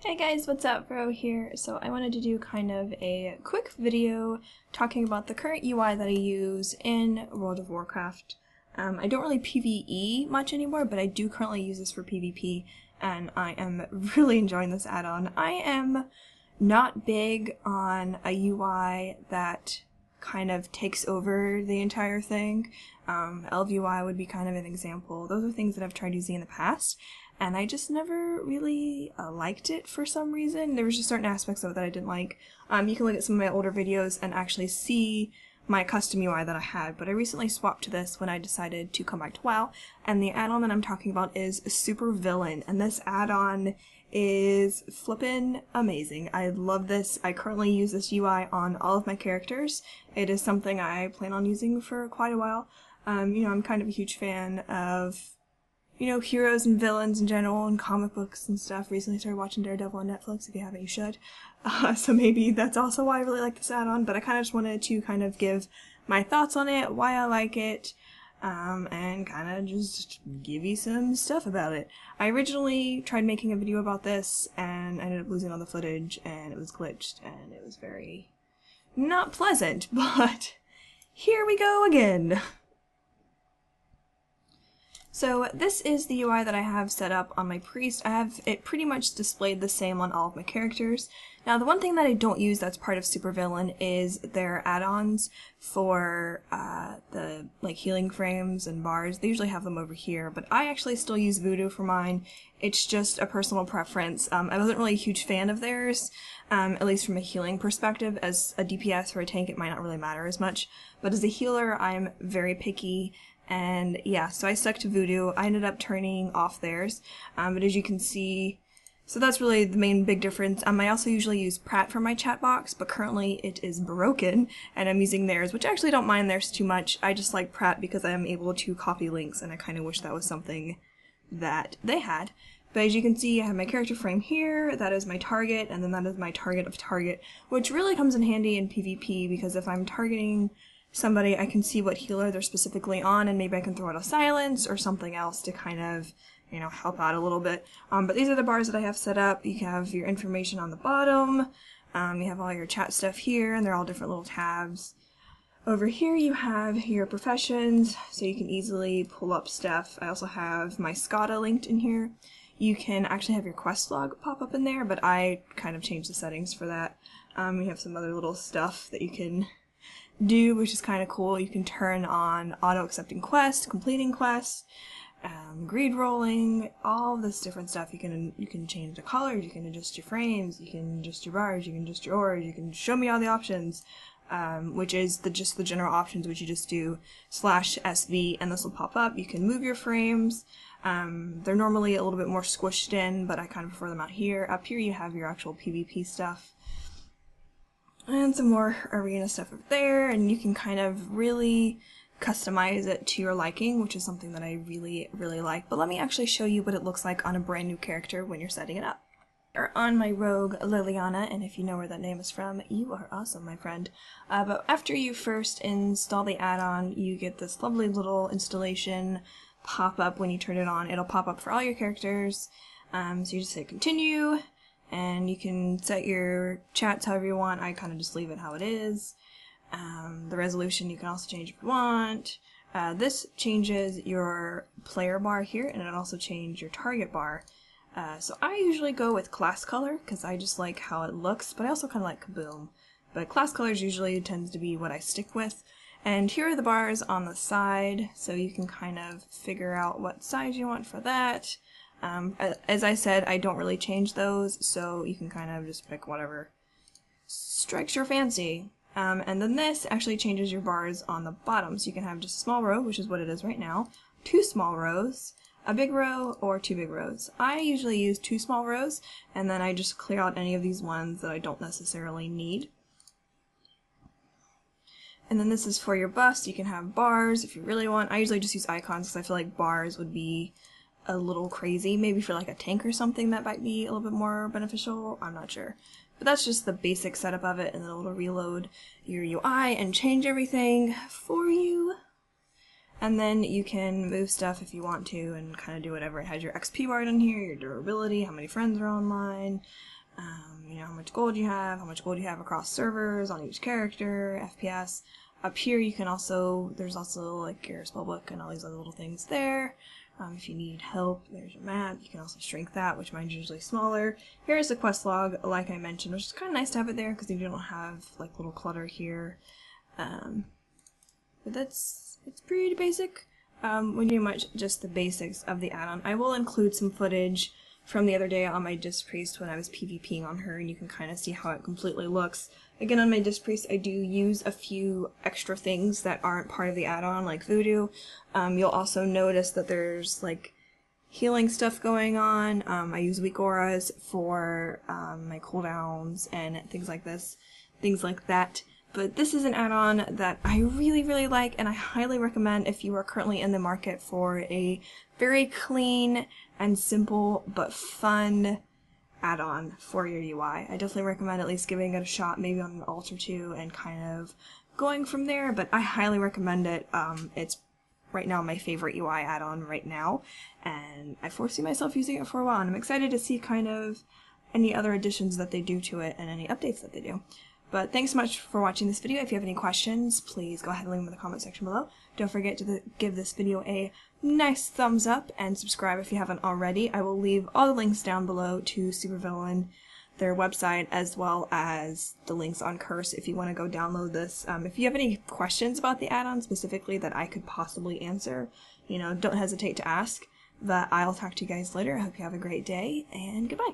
Hey guys, what's up? Vero here. So I wanted to do kind of a quick video talking about the current UI that I use in World of Warcraft. I don't really PvE much anymore, but I do currently use this for PvP, and I am really enjoying this add-on. I am not big on a UI that kind of takes over the entire thing. Elf UI would be kind of an example. Those are things that I've tried using in the past, and I just never really liked it for some reason. There was just certain aspects of it that I didn't like. You can look at some of my older videos and actually see my custom UI that I had, but I recently swapped to this when I decided to come back to WoW, and the add-on that I'm talking about is SuperVillain, and this add-on is flippin' amazing. I love this. I currently use this UI on all of my characters. It is something I plan on using for quite a while. I'm kind of a huge fan of heroes and villains in general and comic books and stuff. Recently started watching Daredevil on Netflix. If you haven't, you should. So maybe that's also why I really like this add-on, but I kind of just wanted to kind of give my thoughts on it, why I like it, and kind of just give you some stuff about it. I originally tried making a video about this, and I ended up losing all the footage, and it was glitched, and it was very not pleasant, but here we go again. So this is the UI that I have set up on my priest. I have it pretty much displayed the same on all of my characters. Now the one thing that I don't use that's part of SuperVillain is their add-ons for the healing frames and bars. They usually have them over here, but I actually still use Voodoo for mine. It's just a personal preference. I wasn't really a huge fan of theirs, at least from a healing perspective. As a DPS or a tank it might not really matter as much, but as a healer I'm very picky. And yeah, so I stuck to Voodoo. I ended up turning off theirs, but as you can see, so that's really the main big difference. I also usually use Pratt for my chat box, but currently it is broken, and I'm using theirs, which I actually don't mind theirs too much. I just like Pratt because I am able to copy links, and I kind of wish that was something that they had. But as you can see, I have my character frame here, that is my target, and then that is my target of target, which really comes in handy in PvP, because if I'm targeting somebody, I can see what healer they're specifically on, and maybe I can throw out a silence or something else to kind of, help out a little bit. But these are the bars that I have set up. You have your information on the bottom, you have all your chat stuff here, and they're all different little tabs. Over here you have your professions, so you can easily pull up stuff. I also have my SCADA linked in here. You can actually have your quest log pop up in there, but I kind of changed the settings for that. You have some other little stuff that you can do, which is kind of cool. You can turn on auto-accepting quests, completing quests, greed rolling, all this different stuff. You can change the colors, you can adjust your frames, you can adjust your bars, you can adjust your ores, you can show me all the options, which is just the general options, which you just do /SV and this will pop up. You can move your frames. They're normally a little bit more squished in, but I kind of prefer them out here. Up here you have your actual PvP stuff. And some more arena stuff over there, and you can kind of really customize it to your liking, which is something that I really, really like. But let me actually show you what it looks like on a brand new character when you're setting it up. Or on my rogue Liliana, and if you know where that name is from, you are awesome, my friend. But after you first install the add-on, you get this lovely little installation pop-up when you turn it on. It'll pop up for all your characters, so you just hit continue. And you can set your chats however you want. I kind of just leave it how it is. The resolution you can also change if you want. This changes your player bar here, and it'll also change your target bar. So I usually go with class color because I just like how it looks, but I also kind of like Kaboom. But class colors usually tends to be what I stick with. And here are the bars on the side, so you can kind of figure out what size you want for that. As I said, I don't really change those, so you can kind of just pick whatever strikes your fancy. And then this actually changes your bars on the bottom, so you can have just a small row, which is what it is right now, 2 small rows, a big row, or 2 big rows. I usually use 2 small rows, and then I just clear out any of these ones that I don't necessarily need. And then this is for your buffs. You can have bars if you really want. I usually just use icons because I feel like bars would be a little crazy. Maybe for like a tank or something that might be a little bit more beneficial. I'm not sure. But that's just the basic setup of it, and then it'll reload your UI and change everything for you. And then you can move stuff if you want to and kind of do whatever. It has your XP bar in here, your durability, how many friends are online, You know, how much gold you have, across servers, on each character, FPS. Up here you can also, there's also like your spellbook and all these other little things there. If you need help, there's your map. You can also shrink that, which mine's usually smaller. Here's the quest log, like I mentioned, which is kind of nice to have it there because you don't have like little clutter here. But it's pretty basic. Pretty much just the basics of the add-on. I will include some footage from the other day on my Disc Priest when I was PvPing on her, and you can kind of see how it completely looks. Again, on my Disc Priest, I do use a few extra things that aren't part of the add-on, like voodoo. You'll also notice that there's like healing stuff going on. I use weak auras for my cooldowns and things like that. But this is an add-on that I really, really like, and I highly recommend if you are currently in the market for a very clean and simple but fun add-on for your UI. I definitely recommend at least giving it a shot, maybe on an alt or two, and kind of going from there, but I highly recommend it. It's right now my favorite UI add-on right now, and I foresee myself using it for a while, and I'm excited to see kind of any other additions that they do to it and any updates that they do. But thanks so much for watching this video. If you have any questions, please go ahead and leave them in the comment section below. Don't forget to give this video a nice thumbs up and subscribe if you haven't already. I will leave all the links down below to SuperVillain, their website, as well as the links on Curse if you want to go download this. If you have any questions about the add-on specifically that I could possibly answer, you know, don't hesitate to ask. But I'll talk to you guys later. I hope you have a great day, and goodbye.